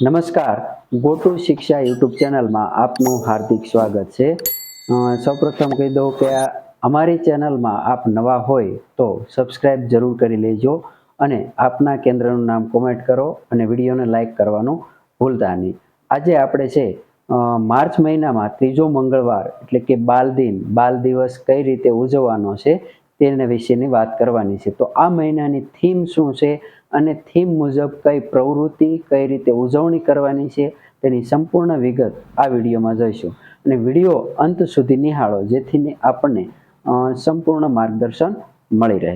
નમસ્કાર. Go to શિક્ષા YouTube ચેનલમાં આપનું હાર્દિક સ્વાગત છે. સૌપ્રથમ કહી દઉં કે અમારી ચેનલમાં આપ નવા હોય તો સબસ્ક્રાઈબ જરૂર કરી લેજો અને આપના કેન્દ્રનું નામ કોમેન્ટ કરો અને વિડીયોને લાઈક કરવાનું ભૂલતા નહીં. આજે આપણે છે માર્ચ મહિનામાં ત્રીજો મંગળવાર એટલે કે બાલ દિવસ કઈ રીતે ઉજવવાનો છે તેના વિશેની વાત કરવાની છે. તો આ મહિનાની થીમ શું છે અને થીમ મુજબ કઈ પ્રવૃત્તિ કઈ રીતે ઉજવણી કરવાની છે તેની સંપૂર્ણ વિગત આ વિડીયોમાં જોઈશું અને વિડીયો અંત સુધી નિહાળો જેથી આપણને સંપૂર્ણ માર્ગદર્શન મળી રહે.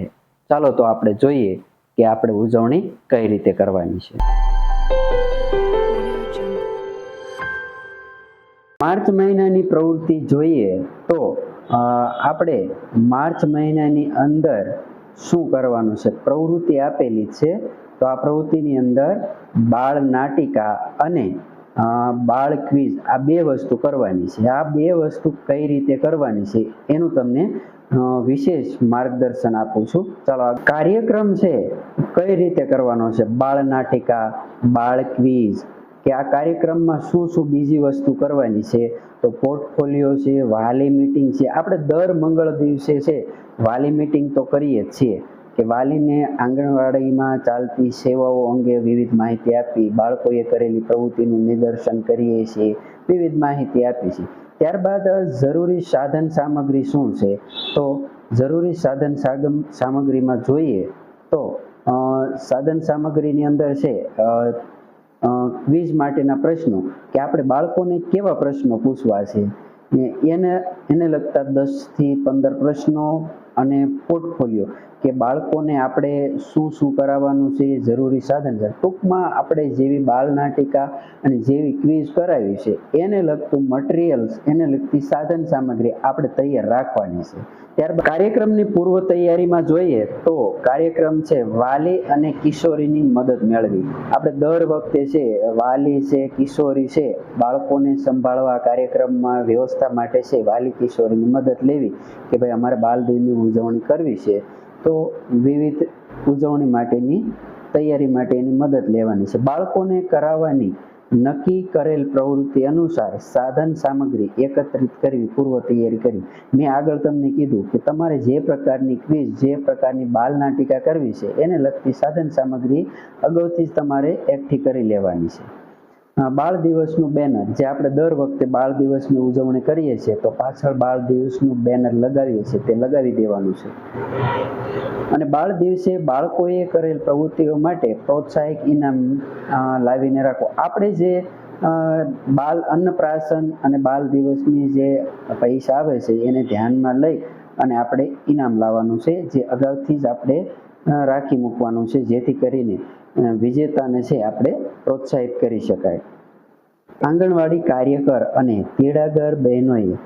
ચાલો તો આપણે જોઈએ કે આપણે ઉજવણી કઈ રીતે કરવાની છે. માર્ચ મહિનાની પ્રવૃત્તિ જોઈએ તો આપણે માર્ચ મહિનાની અંદર શું કરવાનું છે પ્રવૃત્તિ આપેલી છે. તો આ પ્રવૃત્તિની અંદર બાળ નાટિકા અને બાળ ક્વિઝ આ બે વસ્તુ કરવાની છે. આ બે વસ્તુ કઈ રીતે કરવાની છે એનું તમને વિશેષ માર્ગદર્શન આપું છું. ચાલો આ કાર્યક્રમ છે કઈ રીતે કરવાનો છે. બાળ નાટિકા, બાળ ક્વિઝ કે આ કાર્યક્રમમાં શું શું બીજી વસ્તુ કરવાની છે તો પોર્ટફોલિયો છે, વાલી મીટિંગ છે. આપણે દર મંગળ દિવસે છે વાલી મીટિંગ તો કરીએ જ છીએ કે વાલીને આંગણવાડીમાં ચાલતી સેવાઓ અંગે વિવિધ માહિતી આપી, બાળકોએ કરેલી પ્રવૃત્તિનું નિદર્શન કરીએ છીએ, વિવિધ માહિતી આપી છે. ત્યારબાદ જરૂરી સાધન સામગ્રી શું છે તો જરૂરી સાધન સામગ્રીમાં જોઈએ તો સાધન સામગ્રીની અંદર છે ક્વિઝ માટેના પ્રશ્નો કે આપણે બાળકોને કેવા પ્રશ્નો પૂછવા છે એને લગતા 10 થી 15 પ્રશ્નો અને પોર્ટફોલિયો કે બાળકોને આપણે શું શું કરાવવાનું છે જરૂરી સાધન છે. ટૂંકમાં આપણે જેવી બાળ નાટિકા અને જેવી ક્વિઝ કરાવી છે એને લગતું મટીરિયલ્સ એને લગતી સાધન સામગ્રી આપણે તૈયાર રાખવાની છે. ત્યારબાદ કાર્યક્રમની પૂર્વ તૈયારીમાં જોઈએ તો કાર્યક્રમ છે વાલી અને કિશોરીની મદદ મેળવી. આપણે દર વખતે છે વાલી છે કિશોરી છે બાળકોને સંભાળવા કાર્યક્રમમાં વ્યવસ્થા માટે છે વાલી કિશોરીની મદદ લેવી કે ભાઈ અમારે બાલ દિનની ઉજવણી કરવી છે તો વિવિધ ઉજવણી માટેની તૈયારી માટેની મદદ લેવાની છે. બાળકોને કરાવવાની નક્કી કરેલ પ્રવૃત્તિ અનુસાર સાધન સામગ્રી એકત્રિત કરવી, પૂર્વ તૈયારી કરવી. મેં આગળ તમને કીધું કે તમારે જે પ્રકારની ક્વિઝ જે પ્રકારની બાલ નાટિકા કરવી છે એને લગતી સાધન સામગ્રી અગાઉથી જ તમારે એકઠી કરી લેવાની છે. બાળ દિવસનું બેનર જે આપણે દર વખતે બાળ દિવસની ઉજવણી કરીએ છીએ તો પાછળ બાળ દિવસનું બેનર લગાવીએ છીએ તે લગાવી દેવાનું છે. અને બાળ દિવસે બાળકોએ કરેલ પ્રવૃત્તિઓ માટે પ્રોત્સાહક ઇનામ લાવીને રાખો. આપણે જે બાલ અન્નપ્રાશન અને બાલ દિવસની જે પૈસા આવે છે એને ધ્યાનમાં લઈ અને આપણે ઇનામ લાવવાનું છે જે અગાઉથી જ આપણે રાખી મૂકવાનું છે જેથી કરીને વિજેતાને છે આપણે પ્રોત્સાહિત કરી શકાય. આંગણવાડી કાર્યકર અને તેડાગર બહેનોએ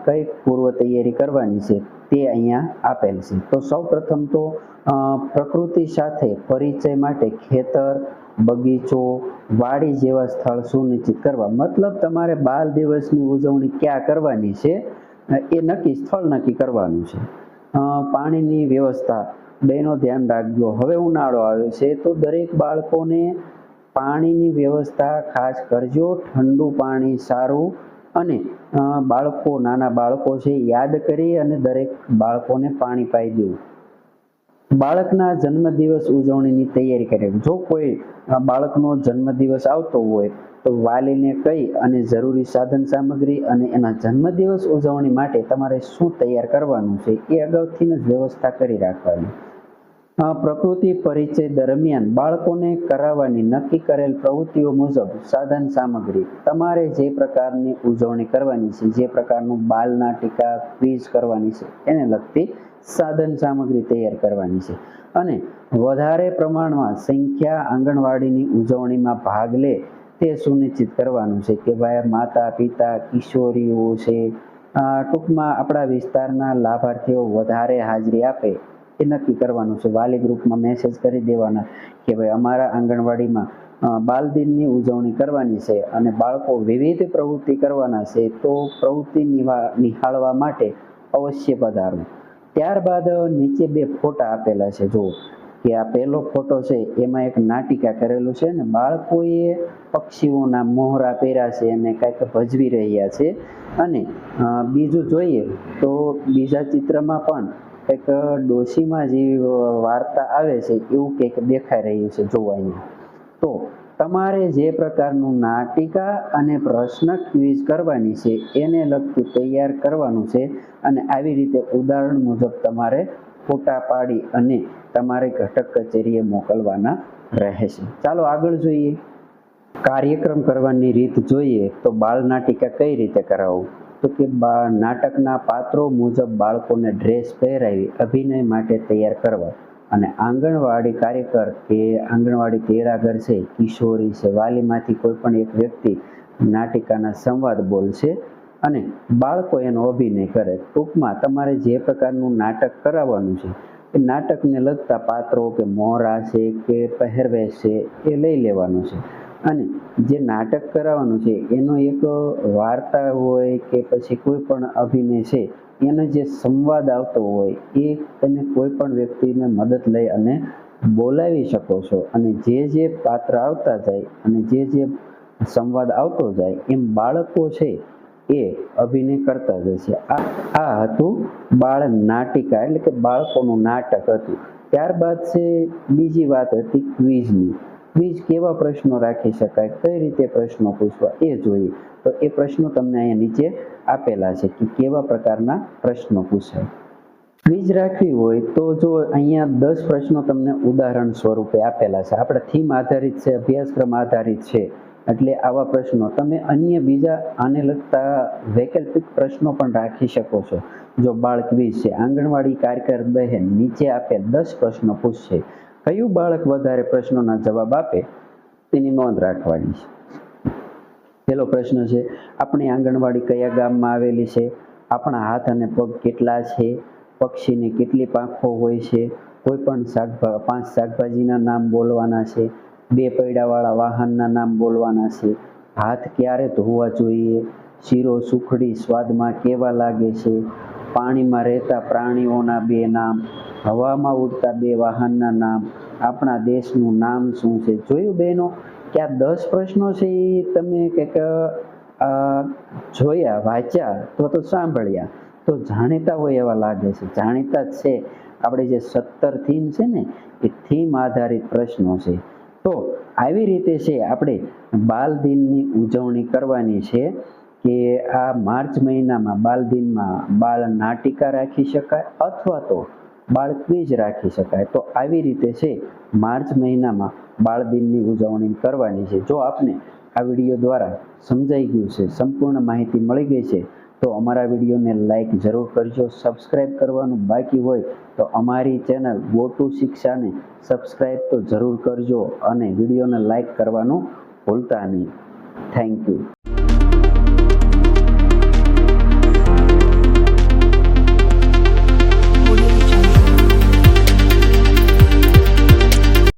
કઈ પૂર્વ તૈયારી કરવાની છે તે અહીંયા આપેલ છે. તો સૌ પ્રથમ તો પ્રકૃતિ સાથે પરિચય માટે ખેતર, બગીચો, વાડી જેવા સ્થળ સુનિશ્ચિત કરવા. મતલબ તમારે બાલ દિવસની ઉજવણી ક્યાં કરવાની છે એ સ્થળ નક્કી કરવાનું છે. પાણીની વ્યવસ્થા બહેનો ધ્યાન રાખજો. હવે ઉનાળો આવ્યો છે તો દરેક બાળકોને પાણીની વ્યવસ્થા ખાસ કરજો. ઠંડુ પાણી સારું અને નાના બાળકો છે યાદ કરી અને દરેક બાળકોને પાણી પાઈ દેવું. બાળકના જન્મદિવસ ઉજવણીની તૈયારી કરે. જો કોઈ બાળકનો જન્મદિવસ આવતો હોય તો વાલીને કહી અને જરૂરી સાધન સામગ્રી અને એના જન્મદિવસ ઉજવણી માટે તમારે શું તૈયાર કરવાનું છે એ અગાઉથી જ વ્યવસ્થા કરી રાખવાની. પ્રકૃતિ પરિચય દરમિયાન બાળકોને કરાવવાની નક્કી કરેલ પ્રવૃત્તિઓ મુજબ સાધન સામગ્રી તમારે જે પ્રકારની ઉજવણી કરવાની છે જે પ્રકારનું બાલ નાટિકા ક્વિઝ કરવાની છે એને લગતી સાધન સામગ્રી તૈયાર કરવાની છે. અને વધારે પ્રમાણમાં સંખ્યા આંગણવાડીની ઉજવણીમાં ભાગ લે તે સુનિશ્ચિત કરવાનું છે કે ભાઈ માતા પિતા કિશોરીઓ છે ટૂંકમાં આપણા વિસ્તારના લાભાર્થીઓ વધારે હાજરી આપે એ નક્કી કરવાનું છે. વાલી ગ્રુપમાં મેસેજ કરી દેવાના કે ભાઈ અમારા આંગણવાડીમાં બાલ દિનની ઉજવણી કરવાની છે અને બાળકો વિવિધ પ્રવૃત્તિ કરવાના છે તો પ્રવૃત્તિ નિહાળવા માટે અવશ્ય પધારો. ત્યારબાદ નીચે 2 ફોટા આપેલા છે જુઓ કે આ પહેલો ફોટો છે એમાં એક નાટિકા કરેલું છે ને બાળકોએ પક્ષીઓના મોહરા પહેર્યા છે અને કંઈક ભજવી રહ્યા છે. અને બીજું જોઈએ તો બીજા ચિત્રમાં પણ કંઈક ડોશીમાં જેવી વાર્તા આવે છે એવું કંઈક દેખાઈ રહ્યું છે જોવા અહીંયા. તો તમારે જે પ્રકારનું નાટિકા અને પ્રશ્ન ક્વિઝ કરવાની છે એને લગતું તૈયાર કરવાનું છે અને આવી રીતે ઉદાહરણ મુજબ તમારે ફોટા પાડી અને તમારે ઘટક કચેરીએ મોકલવાના રહેશે. ચાલો આગળ જોઈએ. કાર્યક્રમ કરવાની રીત જોઈએ તો બાળ નાટિકા કઈ રીતે કરાવવું, તો કે નાટકના પાત્રો મુજબ બાળકોને ડ્રેસ પહેરાવી અભિનય માટે તૈયાર કરવા અને આંગણવાડી કાર્યકર કે આંગણવાડી તેડાગર છે, કિશોરી છે, વાલીમાંથી કોઈ પણ એક વ્યક્તિ નાટિકાના સંવાદ બોલશે અને બાળકો એનો અભિનય કરે. ટૂંકમાં તમારે જે પ્રકારનું નાટક કરાવવાનું છે એ નાટકને લગતા પાત્રો કે મોહરા છે કે પહેરવેશ છે એ લઈ લેવાનું છે અને જે નાટક કરાવવાનું છે એનો એક વાર્તા હોય કે પછી કોઈ પણ અભિનય છે એનો જે સંવાદ આવતો હોય એ તમે કોઈ પણ વ્યક્તિને મદદ લઈ અને બોલાવી શકો છો અને જે પાત્ર આવતા જાય અને જે સંવાદ આવતો જાય એમ બાળકો છે એ અભિનય કરતા જશે. આ હતું બાળ નાટિકા એટલે કે બાળકોનું નાટક હતું. ત્યારબાદ છે બીજી વાત હતી ક્વિઝની. ક્વિઝ કેવા પ્રશ્નો રાખી શકાય, કઈ રીતે પ્રશ્નો પૂછવા એ જોઈએ. તો એ પ્રશ્નો તમને અહીંયા નીચે આપેલા છે કે કેવા પ્રકારના પ્રશ્નો પૂછાય. ક્વિઝ રાખવી હોય તો જો અહીંયા 10 પ્રશ્નો તમને ઉદાહરણ સ્વરૂપે આપેલા છે. આપણે થીમ આધારિત છે, અભ્યાસક્રમ આધારિત છે એટલે આવા પ્રશ્નો તમે અન્ય બીજા આને લગતા વૈકલ્પિક પ્રશ્નો પણ રાખી શકો છો. જો બાળ ક્વિઝ છે, આંગણવાડી કાર્યકર બહેન નીચે આપેલ 10 પ્રશ્નો પૂછશે, કયું બાળક વધારે પ્રશ્નોના જવાબ આપે તેની નોંધ રાખવાની છે. પહેલો પ્રશ્ન છે, આપણી આંગણવાડી કયા ગામમાં આવેલી છે? આપણા હાથ અને પગ કેટલા છે? પક્ષીની કેટલી પાંખો હોય છે? કોઈ પણ 5 શાકભાજીના નામ બોલવાના છે. 2 પૈડાવાળા વાહનના નામ બોલવાના છે. હાથ ક્યારે ધોવા જોઈએ? શીરો સુખડી સ્વાદમાં કેવા લાગે છે? પાણીમાં રહેતા પ્રાણીઓના 2 નામ. હવામાં ઉડતા 2 વાહનના નામ. આપણા દેશનું નામ શું છે? જોયું બહેનો કે આ 10 પ્રશ્નો છે એ તમે કંઈક જોયા, વાંચ્યા તો સાંભળ્યા તો જાણીતા હોય એવા લાગે છે. જાણીતા જ છે. આપણે જે 17 થીમ છે ને એ થીમ આધારિત પ્રશ્નો છે. તો આવી રીતે છે આપણે બાલ દિનની ઉજવણી કરવાની છે કે આ માર્ચ મહિનામાં બાલ દિનમાં બાળ નાટિકા રાખી શકાય અથવા તો બાળ ક્વિઝ રાખી શકાય. તો આવી રીતે છે માર્ચ મહિનામાં બાળ દિનની ઉજવણી કરવાની છે. જો આપને આ વિડીયો દ્વારા સમજાઈ ગયું છે, સંપૂર્ણ માહિતી મળી ગઈ છે તો અમારા વિડીયોને લાઈક જરૂર કરજો. સબસ્ક્રાઈબ કરવાનું બાકી હોય તો અમારી ચેનલ ગો ટુ શિક્ષાને સબસ્ક્રાઈબ તો જરૂર કરજો અને વિડીયોને લાઈક કરવાનું ભૂલતા નહીં. Thank you.